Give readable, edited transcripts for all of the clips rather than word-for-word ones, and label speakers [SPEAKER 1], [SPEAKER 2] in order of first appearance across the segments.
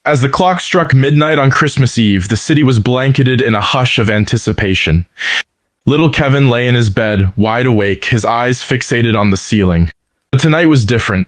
[SPEAKER 1] As the clock struck midnight on Christmas Eve, the city was blanketed in a hush of anticipation. Little Kevin lay in his bed, wide awake, his eyes fixated on the ceiling. But tonight was different.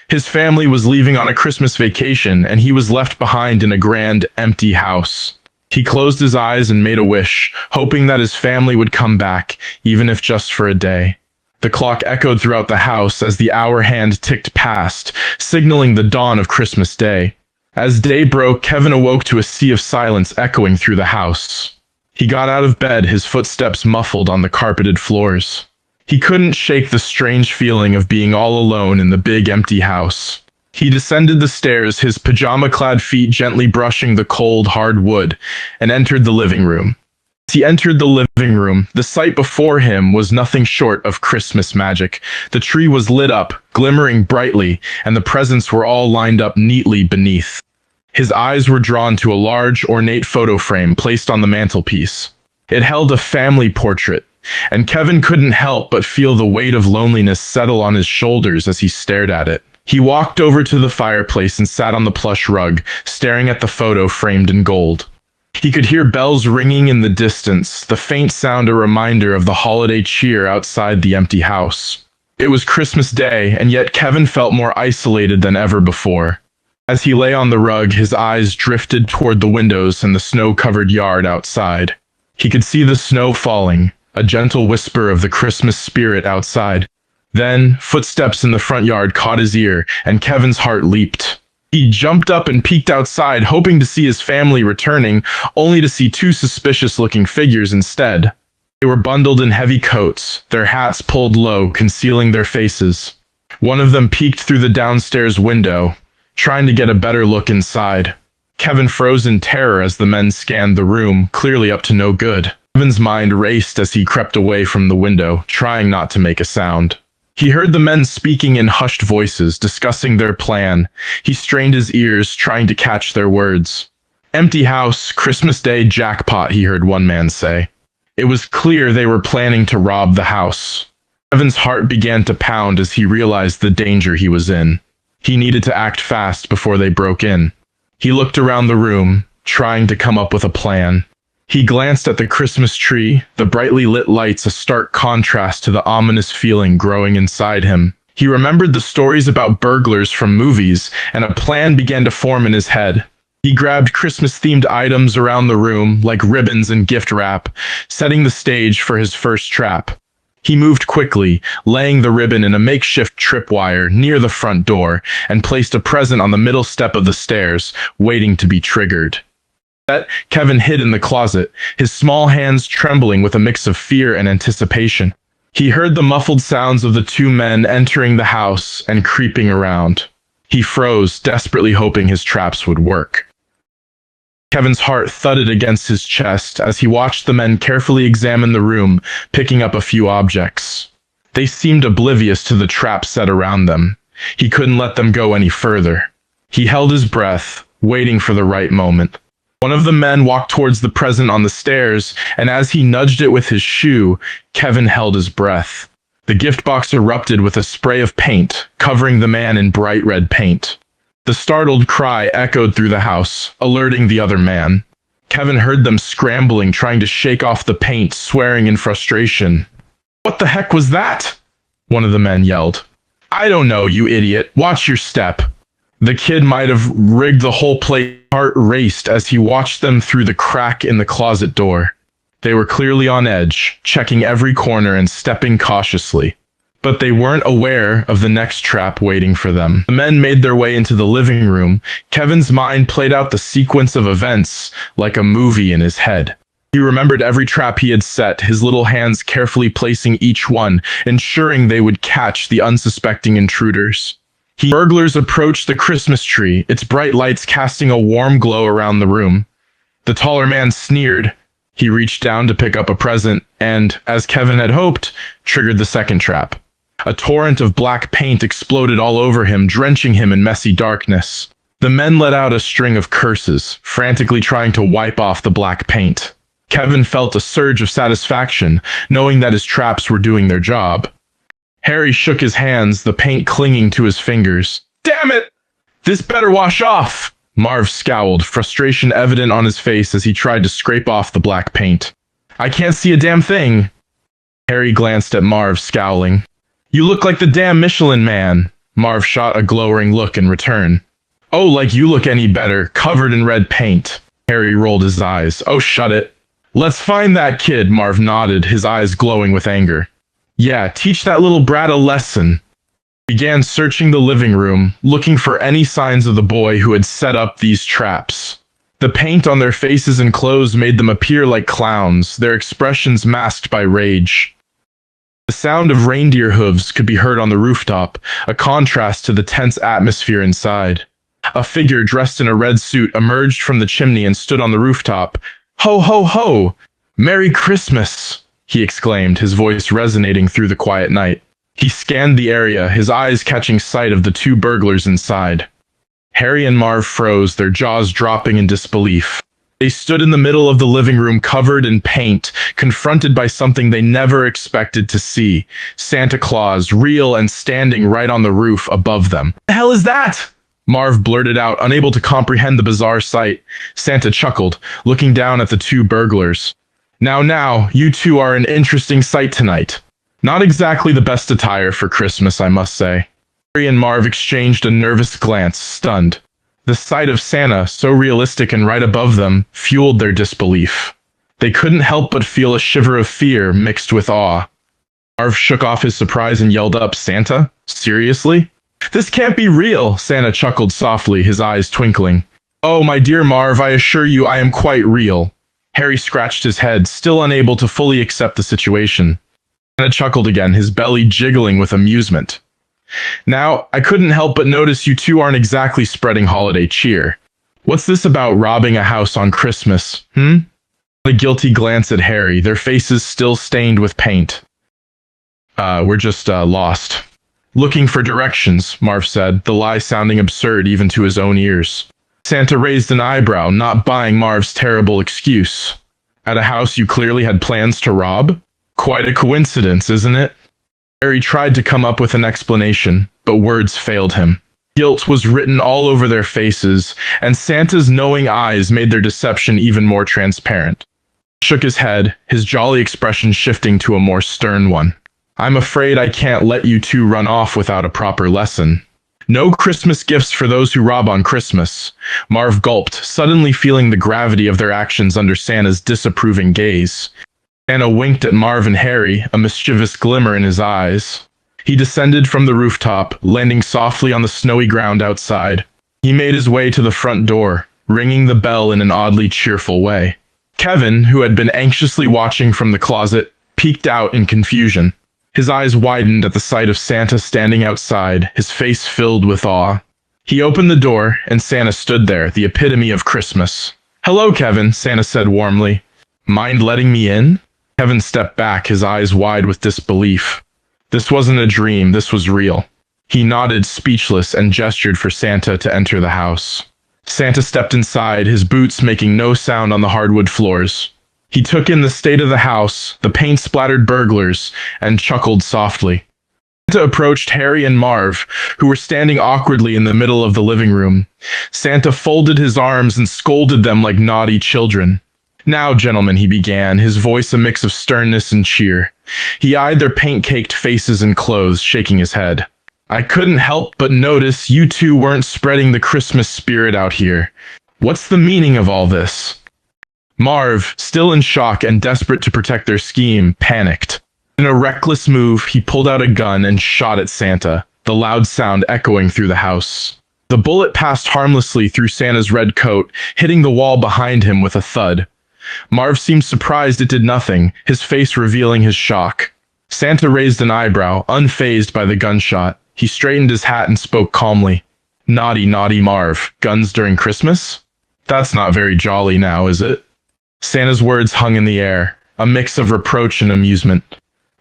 [SPEAKER 1] His family was leaving on a Christmas vacation, and he was left behind in a grand, empty house. He closed his eyes and made a wish, hoping that his family would come back, even if just for a day. The clock echoed throughout the house as the hour hand ticked past, signaling the dawn of Christmas Day. As day broke, Kevin awoke to a sea of silence echoing through the house. He got out of bed, his footsteps muffled on the carpeted floors. He couldn't shake the strange feeling of being all alone in the big empty house. He descended the stairs, his pajama-clad feet gently brushing the cold, hard wood, and entered the living room. As he entered the living room, the sight before him was nothing short of Christmas magic. The tree was lit up, glimmering brightly, and the presents were all lined up neatly beneath. His eyes were drawn to a large, ornate photo frame placed on the mantelpiece. It held a family portrait, and Kevin couldn't help but feel the weight of loneliness settle on his shoulders as he stared at it. He walked over to the fireplace and sat on the plush rug, staring at the photo framed in gold. He could hear bells ringing in the distance, the faint sound a reminder of the holiday cheer outside the empty house. It was Christmas Day, and yet Kevin felt more isolated than ever before. As he lay on the rug, his eyes drifted toward the windows and the snow-covered yard outside. He could see the snow falling, a gentle whisper of the Christmas spirit outside. Then, footsteps in the front yard caught his ear, and Kevin's heart leaped. He jumped up and peeked outside, hoping to see his family returning, only to see two suspicious-looking figures instead. They were bundled in heavy coats, their hats pulled low, concealing their faces. One of them peeked through the downstairs window, trying to get a better look inside. Kevin froze in terror as the men scanned the room, clearly up to no good. Kevin's mind raced as he crept away from the window, trying not to make a sound. He heard the men speaking in hushed voices, discussing their plan. He strained his ears, trying to catch their words. "Empty house, Christmas Day jackpot," he heard one man say. It was clear they were planning to rob the house. Kevin's heart began to pound as he realized the danger he was in. He needed to act fast before they broke in. He looked around the room, trying to come up with a plan. He glanced at the Christmas tree, the brightly lit lights a stark contrast to the ominous feeling growing inside him. He remembered the stories about burglars from movies, and a plan began to form in his head. He grabbed Christmas-themed items around the room, like ribbons and gift wrap, setting the stage for his first trap. He moved quickly, laying the ribbon in a makeshift tripwire near the front door, and placed a present on the middle step of the stairs, waiting to be triggered. Kevin hid in the closet, his small hands trembling with a mix of fear and anticipation. He heard the muffled sounds of the two men entering the house and creeping around. He froze, desperately hoping his traps would work. Kevin's heart thudded against his chest as he watched the men carefully examine the room, picking up a few objects. They seemed oblivious to the trap set around them. He couldn't let them go any further. He held his breath, waiting for the right moment. One of the men walked towards the present on the stairs, and as he nudged it with his shoe, Kevin held his breath. The gift box erupted with a spray of paint, covering the man in bright red paint. The startled cry echoed through the house, alerting the other man. Kevin heard them scrambling, trying to shake off the paint, swearing in frustration. "What the heck was that?" one of the men yelled. "I don't know, you idiot. Watch your step." The kid might have rigged the whole place. Heart raced as he watched them through the crack in the closet door. They were clearly on edge, checking every corner and stepping cautiously. But they weren't aware of the next trap waiting for them. The men made their way into the living room. Kevin's mind played out the sequence of events like a movie in his head. He remembered every trap he had set, his little hands carefully placing each one, ensuring they would catch the unsuspecting intruders. Burglars approached the Christmas tree, its bright lights casting a warm glow around the room. The taller man sneered. He reached down to pick up a present and, as Kevin had hoped, triggered the second trap. A torrent of black paint exploded all over him, drenching him in messy darkness. The men let out a string of curses, frantically trying to wipe off the black paint. Kevin felt a surge of satisfaction, knowing that his traps were doing their job. Harry shook his hands, the paint clinging to his fingers. "Damn it! This better wash off!" Marv scowled, frustration evident on his face as he tried to scrape off the black paint. I can't see a damn thing. Harry glanced at Marv, scowling. You look like the damn Michelin Man. Marv shot a glowering look in return. Oh, like you look any better, covered in red paint. Harry rolled his eyes. Oh, shut it. Let's find that kid, Marv nodded, his eyes glowing with anger. Yeah, teach that little brat a lesson. He began searching the living room, looking for any signs of the boy who had set up these traps. The paint on their faces and clothes made them appear like clowns, their expressions masked by rage. The sound of reindeer hooves could be heard on the rooftop, a contrast to the tense atmosphere inside. A figure dressed in a red suit emerged from the chimney and stood on the rooftop. Ho, ho, ho! Merry Christmas! He exclaimed, his voice resonating through the quiet night. He scanned the area, his eyes catching sight of the two burglars inside. Harry and Marv froze, their jaws dropping in disbelief. They stood in the middle of the living room covered in paint, confronted by something they never expected to see. Santa Claus, real and standing right on the roof above them. What the hell is that? Marv blurted out, unable to comprehend the bizarre sight. Santa chuckled, looking down at the two burglars. Now, you two are an interesting sight tonight. Not exactly the best attire for Christmas, I must say. Harry and Marv exchanged a nervous glance, stunned. The sight of Santa, so realistic and right above them, fueled their disbelief. They couldn't help but feel a shiver of fear mixed with awe. Marv shook off his surprise and yelled up, Santa? Seriously? This can't be real, Santa chuckled softly, his eyes twinkling. Oh, my dear Marv, I assure you I am quite real. Harry scratched his head, still unable to fully accept the situation. Santa chuckled again, his belly jiggling with amusement. Now, I couldn't help but notice you two aren't exactly spreading holiday cheer. What's this about robbing a house on Christmas, A guilty glance at Harry, their faces still stained with paint. We're just lost. Looking for directions, Marv said, the lie sounding absurd even to his own ears. Santa raised an eyebrow, not buying Marv's terrible excuse. At a house you clearly had plans to rob? Quite a coincidence, isn't it? Harry tried to come up with an explanation, but words failed him. Guilt was written all over their faces, and Santa's knowing eyes made their deception even more transparent. He shook his head, his jolly expression shifting to a more stern one. I'm afraid I can't let you two run off without a proper lesson. No Christmas gifts for those who rob on Christmas. Marv gulped, suddenly feeling the gravity of their actions under Santa's disapproving gaze. Santa winked at Marv and Harry, a mischievous glimmer in his eyes. He descended from the rooftop, landing softly on the snowy ground outside. He made his way to the front door, ringing the bell in an oddly cheerful way. Kevin, who had been anxiously watching from the closet, peeked out in confusion. His eyes widened at the sight of Santa standing outside, his face filled with awe. He opened the door, and Santa stood there, the epitome of Christmas. Hello, Kevin, Santa said warmly. Mind letting me in? Kevin stepped back, his eyes wide with disbelief. This wasn't a dream, this was real. He nodded, speechless, and gestured for Santa to enter the house. Santa stepped inside, his boots making no sound on the hardwood floors. He took in the state of the house, the paint-splattered burglars, and chuckled softly. Santa approached Harry and Marv, who were standing awkwardly in the middle of the living room. Santa folded his arms and scolded them like naughty children. Now, gentlemen, he began, his voice a mix of sternness and cheer. He eyed their paint-caked faces and clothes, shaking his head. I couldn't help but notice you two weren't spreading the Christmas spirit out here. What's the meaning of all this? Marv, still in shock and desperate to protect their scheme, panicked. In a reckless move, he pulled out a gun and shot at Santa, the loud sound echoing through the house. The bullet passed harmlessly through Santa's red coat, hitting the wall behind him with a thud. Marv seemed surprised it did nothing, his face revealing his shock. Santa raised an eyebrow, unfazed by the gunshot. He straightened his hat and spoke calmly. Naughty, naughty Marv. Guns during Christmas? That's not very jolly now, is it? Santa's words hung in the air, a mix of reproach and amusement.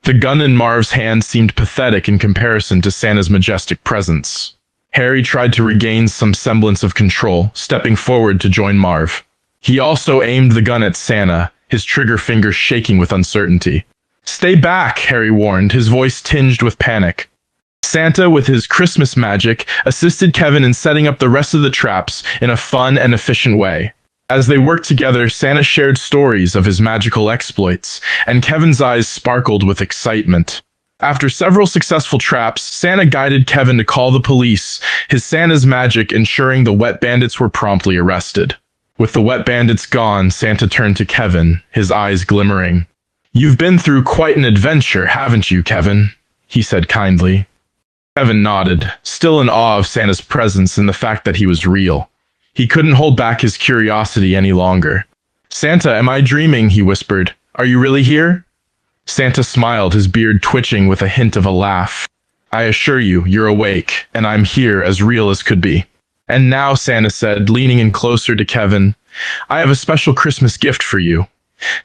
[SPEAKER 1] The gun in Marv's hand seemed pathetic in comparison to Santa's majestic presence. Harry tried to regain some semblance of control, stepping forward to join Marv. He also aimed the gun at Santa, his trigger finger shaking with uncertainty. Stay back, Harry warned, his voice tinged with panic. Santa, with his Christmas magic, assisted Kevin in setting up the rest of the traps in a fun and efficient way. As they worked together, Santa shared stories of his magical exploits, and Kevin's eyes sparkled with excitement. After several successful traps, Santa guided Kevin to call the police, his Santa's magic ensuring the wet bandits were promptly arrested. With the wet bandits gone, Santa turned to Kevin, his eyes glimmering. "You've been through quite an adventure, haven't you, Kevin?" he said kindly. Kevin nodded, still in awe of Santa's presence and the fact that he was real. He couldn't hold back his curiosity any longer. "Santa, am I dreaming?" he whispered. "Are you really here?" Santa smiled, his beard twitching with a hint of a laugh. "I assure you, you're awake, and I'm here as real as could be." "And now," Santa said, leaning in closer to Kevin, "I have a special Christmas gift for you."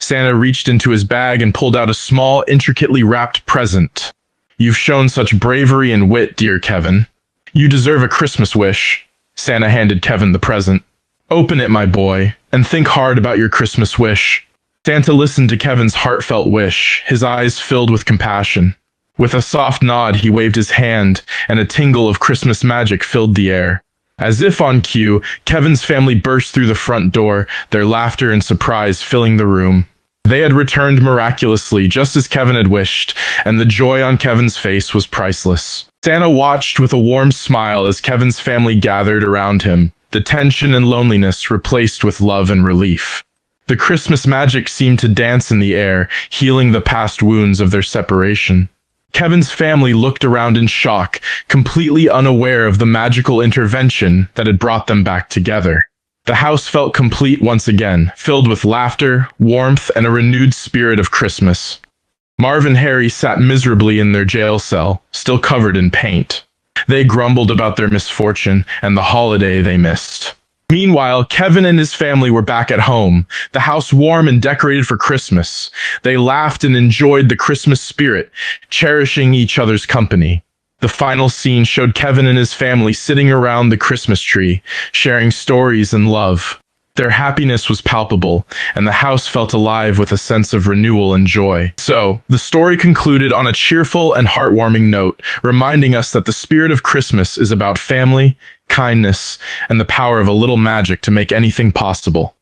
[SPEAKER 1] Santa reached into his bag and pulled out a small, intricately wrapped present. "You've shown such bravery and wit, dear Kevin. You deserve a Christmas wish." Santa handed Kevin the present. "Open it, my boy, and think hard about your Christmas wish." Santa listened to Kevin's heartfelt wish, his eyes filled with compassion. With a soft nod, he waved his hand, and a tingle of Christmas magic filled the air. As if on cue, Kevin's family burst through the front door, their laughter and surprise filling the room. They had returned miraculously, just as Kevin had wished, and the joy on Kevin's face was priceless. Santa watched with a warm smile as Kevin's family gathered around him, the tension and loneliness replaced with love and relief. The Christmas magic seemed to dance in the air, healing the past wounds of their separation. Kevin's family looked around in shock, completely unaware of the magical intervention that had brought them back together. The house felt complete once again, filled with laughter, warmth, and a renewed spirit of Christmas. Marv and Harry sat miserably in their jail cell, still covered in paint. They grumbled about their misfortune and the holiday they missed. Meanwhile, Kevin and his family were back at home, the house warm and decorated for Christmas. They laughed and enjoyed the Christmas spirit, cherishing each other's company. The final scene showed Kevin and his family sitting around the Christmas tree, sharing stories and love. Their happiness was palpable, and the house felt alive with a sense of renewal and joy. So, the story concluded on a cheerful and heartwarming note, reminding us that the spirit of Christmas is about family, kindness, and the power of a little magic to make anything possible.